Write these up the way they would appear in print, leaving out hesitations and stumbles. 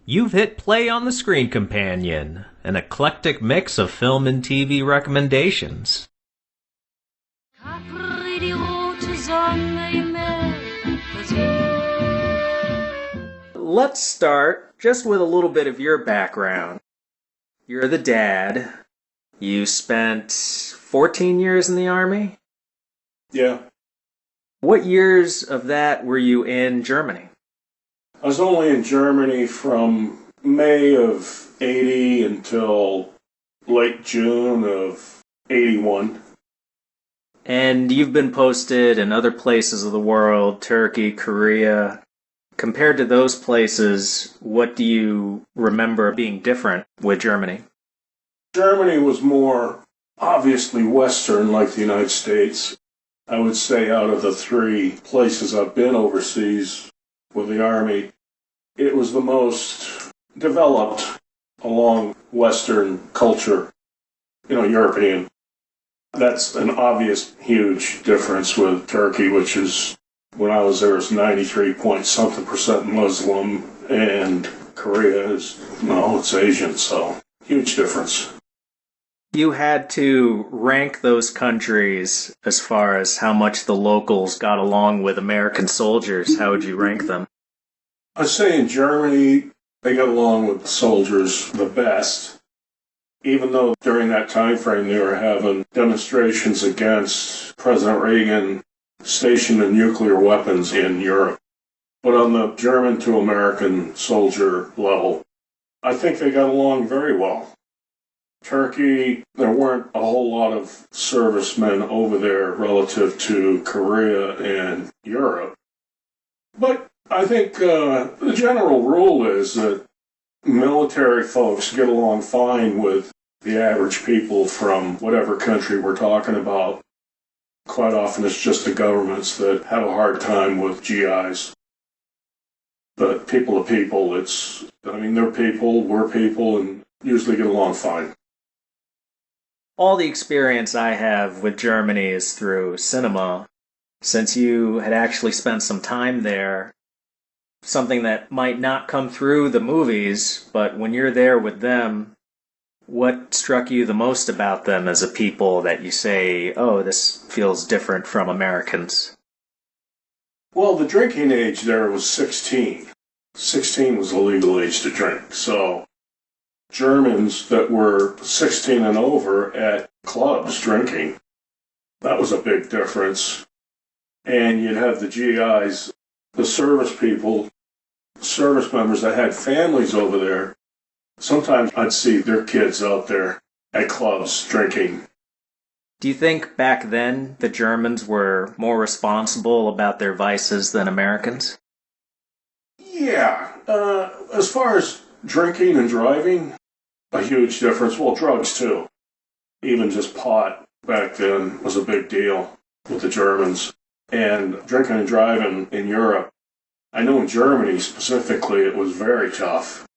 You've hit play on the Screen Companion, an eclectic mix of film and TV recommendations. Let's start just with a little bit of your background. You're the dad. You spent 14 years in the Army? Yeah. What years of that were you in Germany? I was only in Germany from May of 80 until late June of 81. And you've been posted in other places of the world, Turkey, Korea. Compared to those places, what do you remember being different with Germany? Germany was more obviously Western, like the United States. I would say out of the three places I've been overseas with the Army, it was the most developed along Western culture, European. That's an obvious huge difference with Turkey, which is, when I was there, it was 93 point something percent Muslim, and Korea is, it's Asian, so huge difference. You had to rank those countries as far as how much the locals got along with American soldiers. How would you rank them? I'd say in Germany, they got along with the soldiers the best, even though during that time frame they were having demonstrations against President Reagan stationing nuclear weapons in Europe. But on the German to American soldier level, I think they got along very well. Turkey, there weren't a whole lot of servicemen over there relative to Korea and Europe. But I think the general rule is that military folks get along fine with the average people from whatever country we're talking about. Quite often it's just the governments that have a hard time with GIs. But people to people, they're people, we're people, and usually get along fine. All the experience I have with Germany is through cinema. Since you had actually spent some time there, something that might not come through the movies, but when you're there with them, what struck you the most about them as a people that you say, oh, this feels different from Americans? Well, the drinking age there was 16. 16 was the legal age to drink, so Germans that were 16 and over at clubs drinking, that was a big difference. And you'd have the GIs, the service people, service members that had families over there. Sometimes I'd see their kids out there at clubs drinking. Do you think back then the Germans were more responsible about their vices than Americans? Yeah. As far as drinking and driving, a huge difference. Well, drugs too. Even just pot back then was a big deal with the Germans. And drinking and driving in Europe, I know in Germany specifically it was very tough.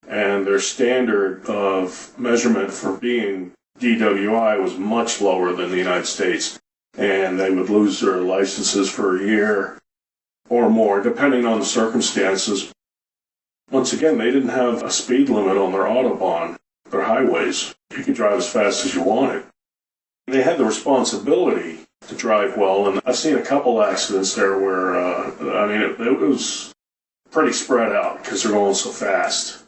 And their standard of measurement for being DWI was much lower than the United States. And they would lose their licenses for a year or more, depending on the circumstances. Once again, they didn't have a speed limit on their Autobahn, their highways. You could drive as fast as you wanted. They had the responsibility to drive well, and I've seen a couple accidents there where, it was pretty spread out because they're going so fast.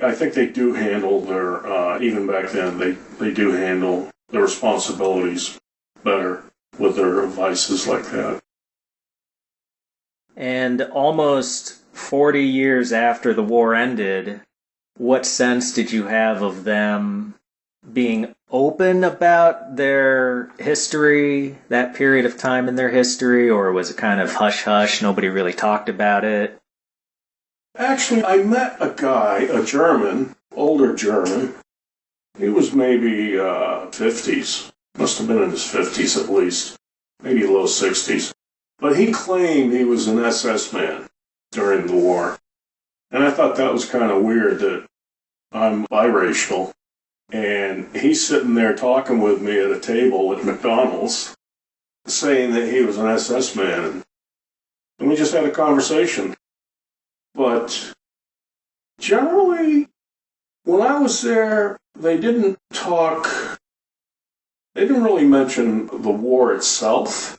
I think they do handle their, even back then, they do handle their responsibilities better with their vices like that. And almost 40 years after the war ended, what sense did you have of them being open about their history, that period of time in their history, or was it kind of hush-hush, nobody really talked about it? Actually, I met a guy, a German, older German. He was maybe 50s. Must have been in his 50s at least, maybe low 60s. But he claimed he was an SS man during the war. And I thought that was kind of weird that I'm biracial. And he's sitting there talking with me at a table at McDonald's, saying that he was an SS man. And we just had a conversation. But Generally, when I was there, they didn't really mention the war itself.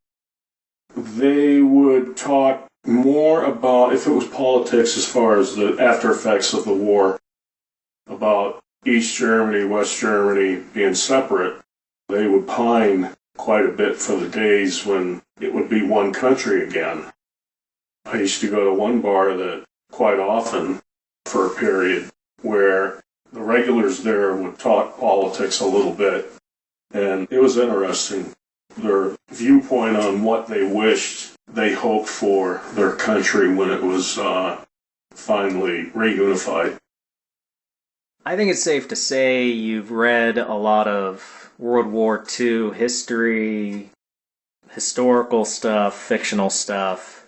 They would talk more about, if it was politics as far as the after effects of the war, about East Germany, West Germany being separate. They would pine quite a bit for the days when it would be one country again. I used to go to one bar that quite often for a period where the regulars there would talk politics a little bit, and it was interesting. Their viewpoint on what they wished they hoped for their country when it was finally reunified. I think it's safe to say you've read a lot of World War II history, historical stuff, fictional stuff.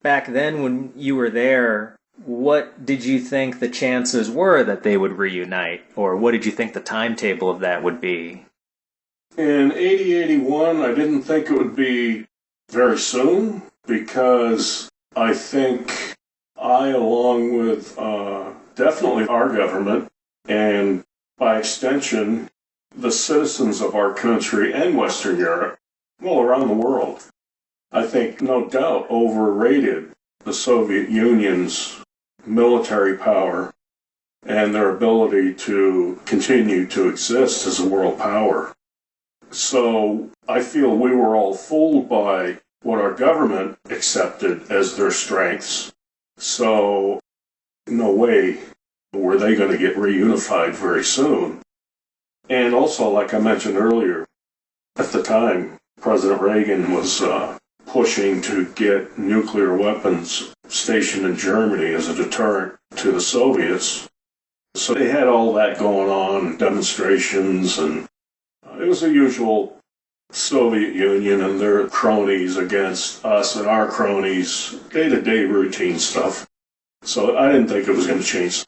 Back then, when you were there, what did you think the chances were that they would reunite? Or what did you think the timetable of that would be? In 80-81, I didn't think it would be very soon because I think along with definitely our government, and by extension, the citizens of our country and Western Europe, well, around the world, I think no doubt overrated the Soviet Union's military power and their ability to continue to exist as a world power. So I feel we were all fooled by what our government accepted as their strengths. So no way were they going to get reunified very soon. And also, like I mentioned earlier, at the time, President Reagan was pushing to get nuclear weapons stationed in Germany as a deterrent to the Soviets. So they had all that going on, demonstrations, and it was the usual Soviet Union and their cronies against us and our cronies, day-to-day routine stuff. So I didn't think it was going to change.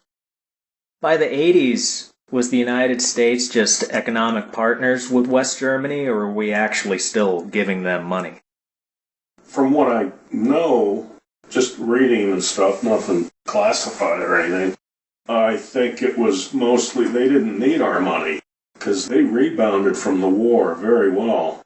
By the 80s, was the United States just economic partners with West Germany, or were we actually still giving them money? From what I know, just reading and stuff, nothing classified or anything, I think it was mostly they didn't need our money because they rebounded from the war very well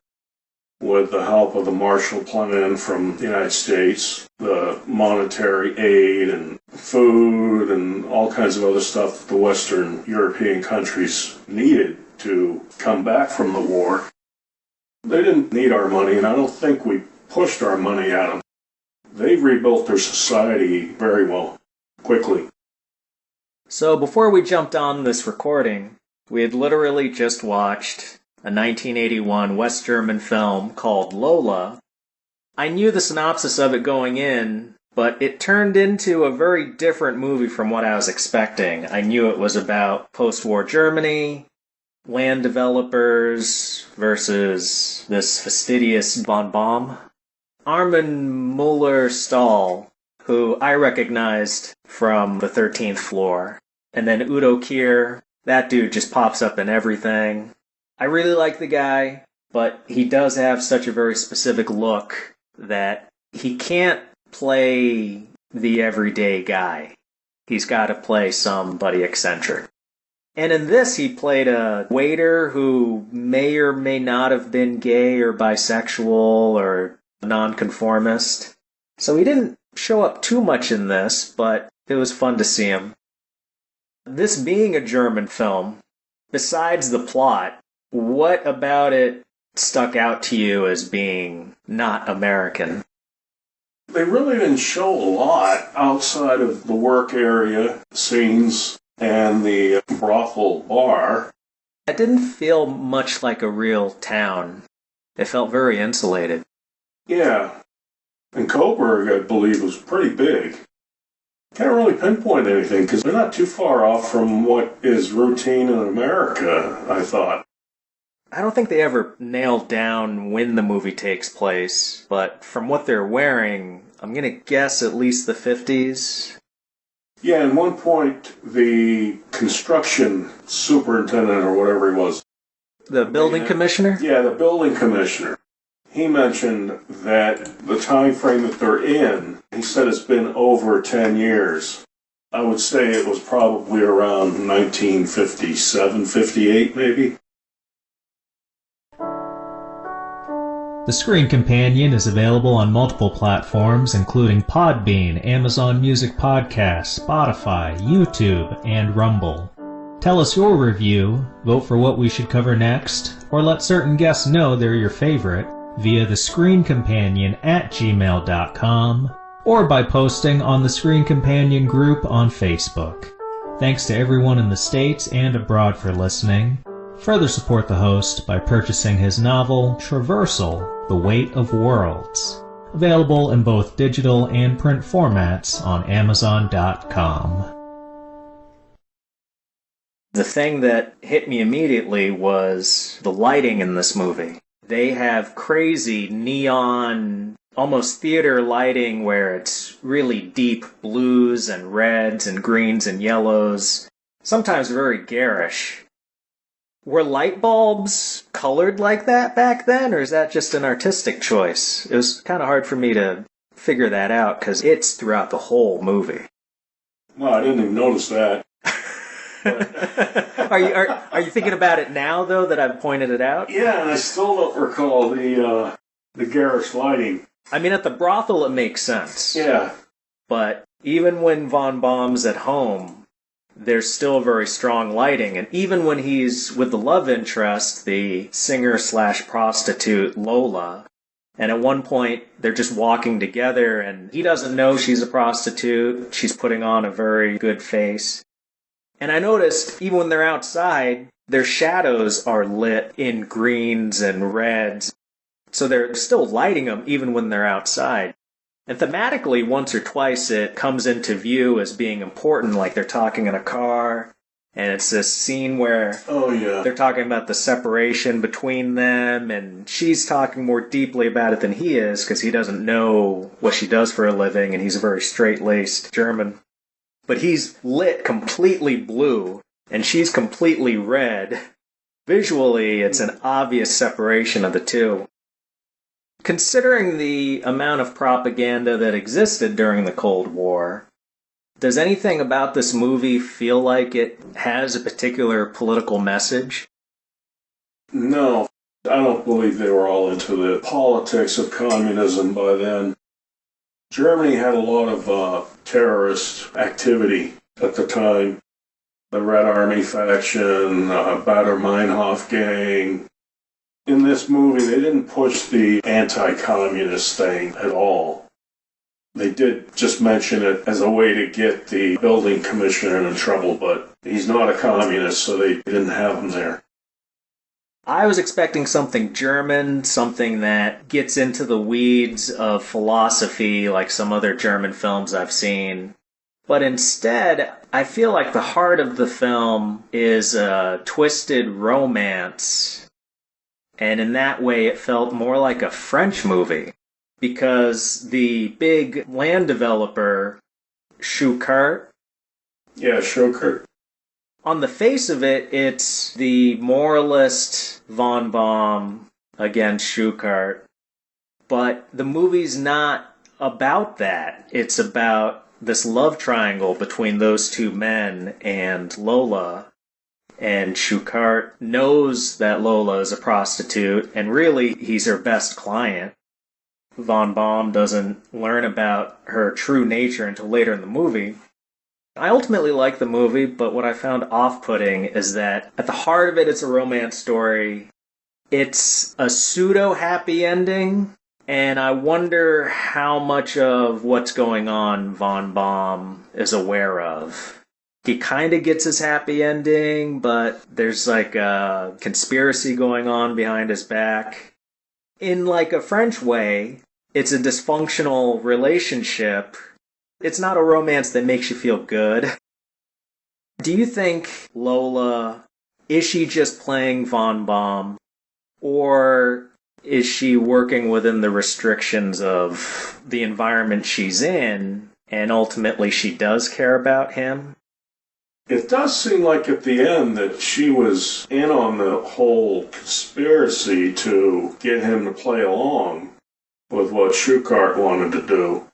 with the help of the Marshall Plan from the United States, the monetary aid and food and all kinds of other stuff that the Western European countries needed to come back from the war. They didn't need our money, and I don't think we pushed our money at them. They rebuilt their society very well, quickly. So before we jumped on this recording, we had literally just watched a 1981 West German film called Lola. I knew the synopsis of it going in, but it turned into a very different movie from what I was expecting. I knew it was about post-war Germany, land developers versus this fastidious bonbon. Armin Mueller-Stahl, who I recognized from The 13th Floor, and then Udo Kier, that dude just pops up in everything. I really like the guy, but he does have such a very specific look that he can't play the everyday guy. He's got to play somebody eccentric. And in this, he played a waiter who may or may not have been gay or bisexual or nonconformist. So he didn't show up too much in this, but it was fun to see him. This being a German film, besides the plot, what about it stuck out to you as being not American? They really didn't show a lot outside of the work area scenes and the brothel bar. It didn't feel much like a real town. It felt very insulated. Yeah, and Coburg, I believe, was pretty big. Can't really pinpoint anything because they're not too far off from what is routine in America, I thought. I don't think they ever nailed down when the movie takes place, but from what they're wearing, I'm going to guess at least the 50s. Yeah, at one point, the construction superintendent or whatever he was. The building commissioner? Yeah, the building commissioner. He mentioned that the time frame that they're in, he said it's been over 10 years. I would say it was probably around 1957, 58 maybe. The Screen Companion is available on multiple platforms including Podbean, Amazon Music Podcasts, Spotify, YouTube, and Rumble. Tell us your review, vote for what we should cover next, or let certain guests know they're your favorite via thescreencompanion@gmail.com or by posting on the Screen Companion group on Facebook. Thanks to everyone in the States and abroad for listening. Further support the host by purchasing his novel, Traversal, The Weight of Worlds, available in both digital and print formats on Amazon.com. The thing that hit me immediately was the lighting in this movie. They have crazy neon, almost theater lighting where it's really deep blues and reds and greens and yellows, sometimes very garish. Were light bulbs colored like that back then, or is that just an artistic choice? It was kind of hard for me to figure that out because it's throughout the whole movie. Well, I didn't even notice that. Are you thinking about it now, though, that I've pointed it out? Yeah, and I still don't recall the garish lighting. I mean, at the brothel, it makes sense. Yeah. But even when Von Baum's at home, there's still very strong lighting. And even when he's with the love interest, the singer/prostitute Lola, and at one point they're just walking together and he doesn't know she's a prostitute. She's putting on a very good face. And I noticed, even when they're outside, their shadows are lit in greens and reds. So they're still lighting them even when they're outside. And thematically, once or twice, it comes into view as being important, like they're talking in a car, and it's this scene where they're talking about the separation between them, and she's talking more deeply about it than he is, because he doesn't know what she does for a living, and he's a very straight-laced German. But he's lit completely blue, and she's completely red. Visually, it's an obvious separation of the two. Considering the amount of propaganda that existed during the Cold War, does anything about this movie feel like it has a particular political message? No, I don't believe they were all into the politics of communism by then. Germany had a lot of terrorist activity at the time. The Red Army faction, Baader Meinhof gang. In this movie, they didn't push the anti-communist thing at all. They did just mention it as a way to get the building commissioner in trouble, but he's not a communist, so they didn't have him there. I was expecting something German, something that gets into the weeds of philosophy like some other German films I've seen. But instead, I feel like the heart of the film is a twisted romance. And in that way, it felt more like a French movie. Because the big land developer, Schuckert. Yeah, Schuckert. On the face of it, it's the moralist Von Baum against Schuckert. But the movie's not about that. It's about this love triangle between those two men and Lola. And Schuckert knows that Lola is a prostitute, and really, he's her best client. Von Baum doesn't learn about her true nature until later in the movie. I ultimately like the movie, but what I found off-putting is that at the heart of it, it's a romance story. It's a pseudo-happy ending, and I wonder how much of what's going on Von Baum is aware of. He kind of gets his happy ending, but there's like a conspiracy going on behind his back. In like a French way, it's a dysfunctional relationship. It's not a romance that makes you feel good. Do you think Lola, is she just playing Von Baum, or is she working within the restrictions of the environment she's in, and ultimately she does care about him? It does seem like at the end that she was in on the whole conspiracy to get him to play along with what Schuckert wanted to do.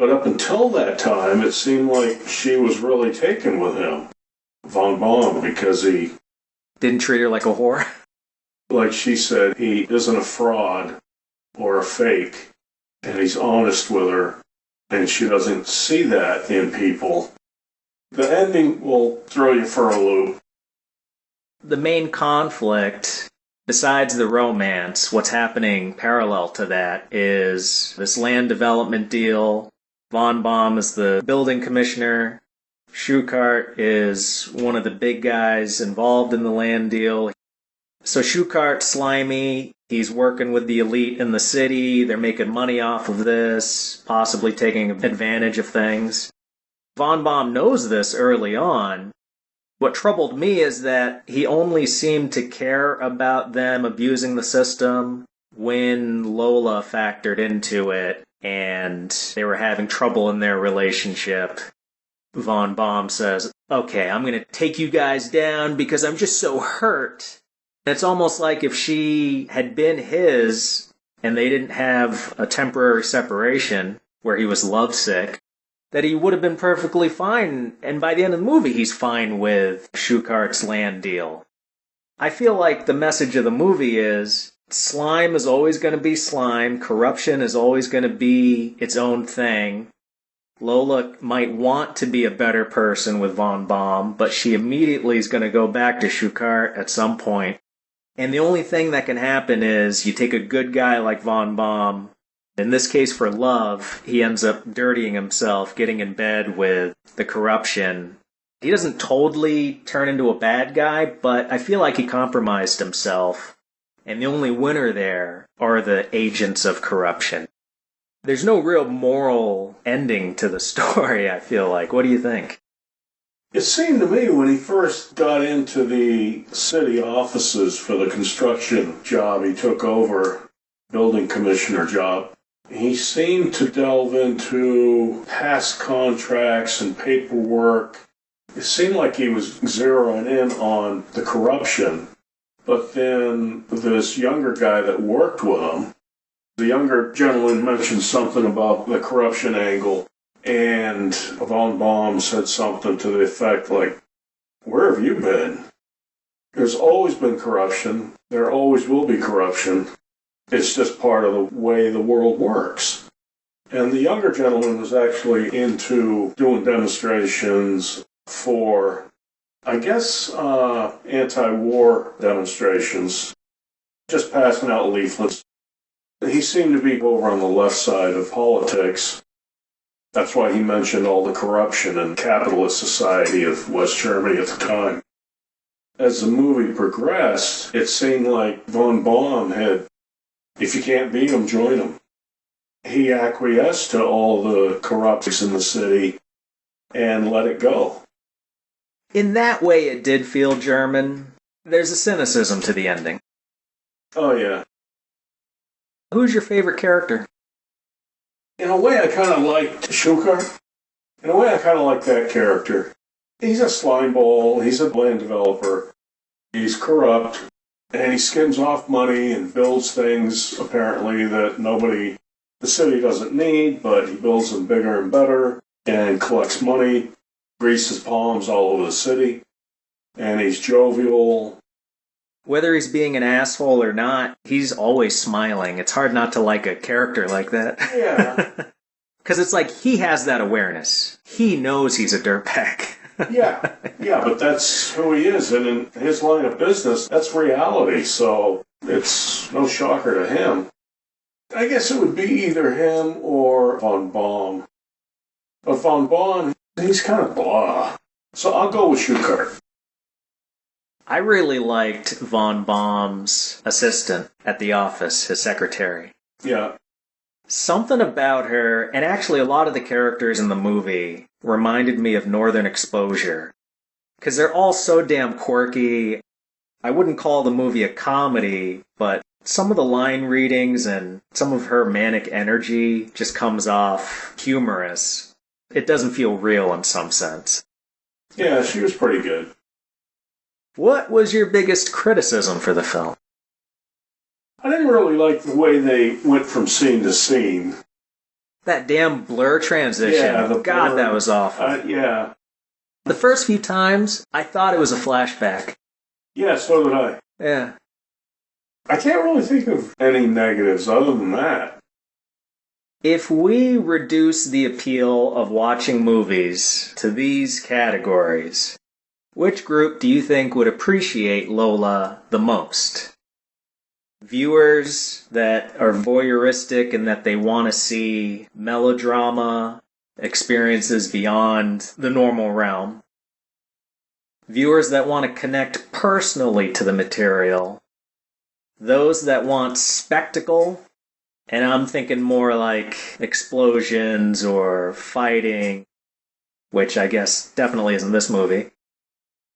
But up until that time, it seemed like she was really taken with him, von Baum, because he, Didn't treat her like a whore? like she said, he isn't a fraud or a fake, and he's honest with her, and she doesn't see that in people. The ending will throw you for a loop. The main conflict, besides the romance, what's happening parallel to that is this land development deal. Von Baum is the building commissioner. Schuchart is one of the big guys involved in the land deal. So Schuchart's slimy. He's working with the elite in the city. They're making money off of this, possibly taking advantage of things. Von Baum knows this early on. What troubled me is that he only seemed to care about them abusing the system when Lola factored into it and they were having trouble in their relationship. Von Baum says, okay, I'm going to take you guys down because I'm just so hurt. It's almost like if she had been his and they didn't have a temporary separation where he was lovesick, that he would have been perfectly fine, and by the end of the movie he's fine with Schuchart's land deal. I feel like the message of the movie is slime is always going to be slime, corruption is always going to be its own thing. Lola might want to be a better person with von Baum, but she immediately is going to go back to Schuchart at some point. And the only thing that can happen is you take a good guy like von Baum. In this case, for love, he ends up dirtying himself, getting in bed with the corruption. He doesn't totally turn into a bad guy, but I feel like he compromised himself. And the only winner there are the agents of corruption. There's no real moral ending to the story, I feel like. What do you think? It seemed to me when he first got into the city offices for the construction job he took over, building commissioner job, he seemed to delve into past contracts and paperwork. It seemed like he was zeroing in on the corruption. But then this younger guy that worked with him, the younger gentleman mentioned something about the corruption angle, and von Baum said something to the effect like, where have you been? There's always been corruption. There always will be corruption. It's just part of the way the world works. And the younger gentleman was actually into doing demonstrations for, I guess, anti-war demonstrations, just passing out leaflets. He seemed to be over on the left side of politics. That's why he mentioned all the corruption in capitalist society of West Germany at the time. As the movie progressed, it seemed like von Baum had, if you can't beat him, join him. He acquiesced to all the corruptions in the city and let it go. In that way, it did feel German. There's a cynicism to the ending. Oh, yeah. Who's your favorite character? In a way, I kind of liked Schuchart. In a way, I kind of like that character. He's a slimeball. He's a land developer. He's corrupt. And he skims off money and builds things, apparently, that the city doesn't need, but he builds them bigger and better and collects money, greases palms all over the city. And he's jovial. Whether he's being an asshole or not, he's always smiling. It's hard not to like a character like that. Yeah. Because it's like he has that awareness. He knows he's a dirtbag. Yeah, but that's who he is. And in his line of business, that's reality. So it's no shocker to him. I guess it would be either him or von Baum. But von Baum, he's kind of blah. So I'll go with Schuchart. I really liked von Baum's assistant at the office, his secretary. Yeah. Something about her, and actually a lot of the characters in the movie, reminded me of Northern Exposure. Because they're all so damn quirky. I wouldn't call the movie a comedy, but some of the line readings and some of her manic energy just comes off humorous. It doesn't feel real in some sense. Yeah, she was pretty good. What was your biggest criticism for the film? I didn't really like the way they went from scene to scene. That damn blur transition. Yeah, the God, blur. that was awful. Yeah. The first few times, I thought it was a flashback. Yeah, so did I. Yeah. I can't really think of any negatives other than that. If we reduce the appeal of watching movies to these categories, which group do you think would appreciate Lola the most? Viewers that are voyeuristic and that they want to see melodrama, experiences beyond the normal realm. Viewers that want to connect personally to the material. Those that want spectacle, and I'm thinking more like explosions or fighting, which I guess definitely isn't this movie,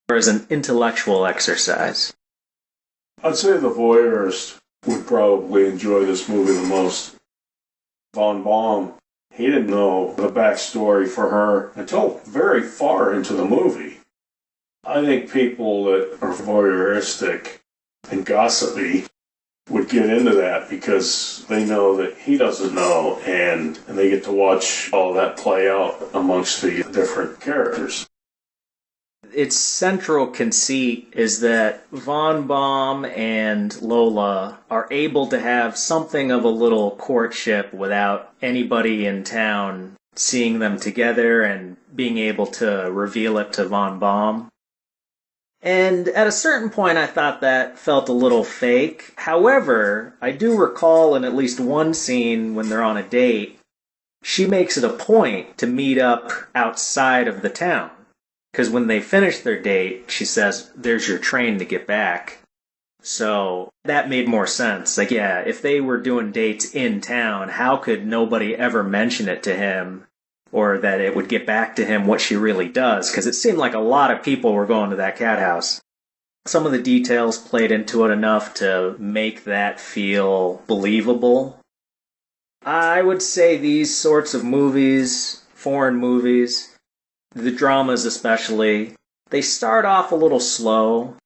or as an intellectual exercise. I'd say the voyeurist would probably enjoy this movie the most. Von Baum, he didn't know the backstory for her until very far into the movie. I think people that are voyeuristic and gossipy would get into that because they know that he doesn't know, and they get to watch all that play out amongst the different characters. Its central conceit is that Von Baum and Lola are able to have something of a little courtship without anybody in town seeing them together and being able to reveal it to Von Baum. And at a certain point, I thought that felt a little fake. However, I do recall in at least one scene when they're on a date, she makes it a point to meet up outside of the town. Because when they finish their date, she says, "There's your train to get back." So that made more sense. Like, yeah, if they were doing dates in town, how could nobody ever mention it to him? Or that it would get back to him what she really does, because it seemed like a lot of people were going to that cat house. Some of the details played into it enough to make that feel believable. I would say these sorts of movies, foreign movies, the dramas especially, they start off a little slow.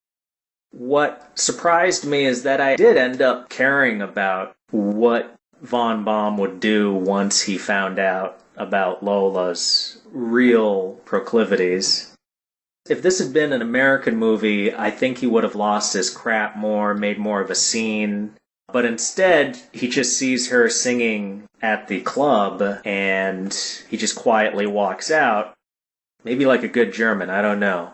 What surprised me is that I did end up caring about what Von Baum would do once he found out about Lola's real proclivities. If this had been an American movie, I think he would have lost his crap more, made more of a scene. But instead, he just sees her singing at the club, and he just quietly walks out. Maybe like a good German, I don't know.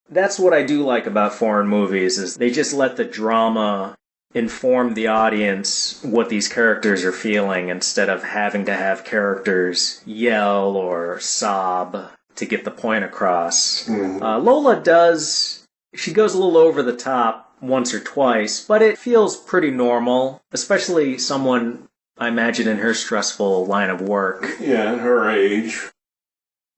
That's what I do like about foreign movies, is they just let the drama inform the audience what these characters are feeling instead of having to have characters yell or sob to get the point across. Lola does, she goes a little over the top once or twice, but it feels pretty normal, especially someone, I imagine, in her stressful line of work. Yeah, her age.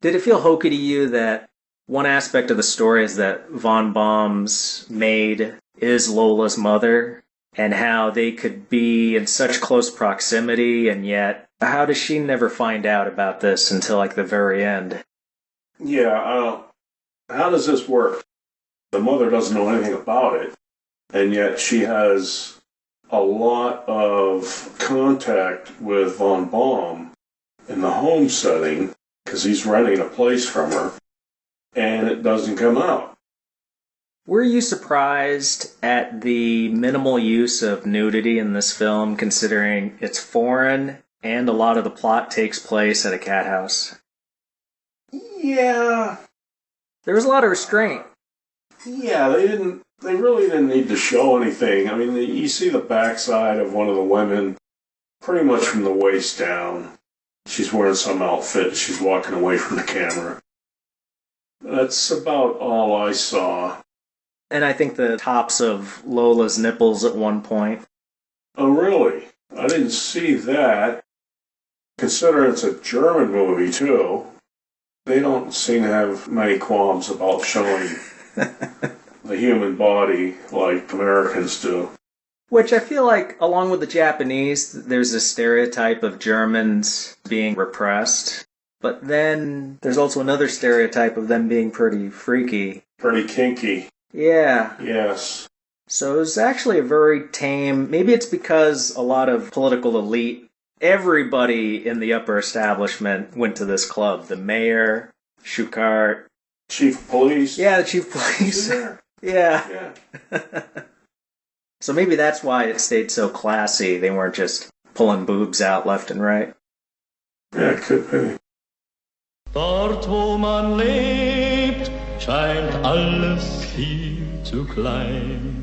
Did it feel hokey to you that one aspect of the story is that Von Baum's maid is Lola's mother, and how they could be in such close proximity, and yet how does she never find out about this until like the very end? Yeah, how does this work? The mother doesn't know anything about it, and yet she has a lot of contact with Von Baum in the home setting, because he's renting a place from her, and it doesn't come out. Were you surprised at the minimal use of nudity in this film, considering it's foreign and a lot of the plot takes place at a cat house? Yeah. There was a lot of restraint. Yeah, they really didn't need to show anything. I mean, you see the backside of one of the women pretty much from the waist down. She's wearing some outfit. She's walking away from the camera. That's about all I saw. And I think the tops of Lola's nipples at one point. Oh, really? I didn't see that. Considering it's a German movie, too, they don't seem to have many qualms about showing the human body like Americans do. Which I feel like, along with the Japanese, there's a stereotype of Germans being repressed. But then there's also another stereotype of them being pretty freaky. Pretty kinky. Yeah. Yes. So it was actually a very tame... Maybe it's because a lot of political elite everybody in the upper establishment went to this club. The mayor, Schuchart. Chief of police. Yeah, the chief of police. Yeah. So maybe that's why it stayed so classy. They weren't just pulling boobs out left and right. Yeah, it could be. Dort, wo man lebt, scheint alles viel zu klein.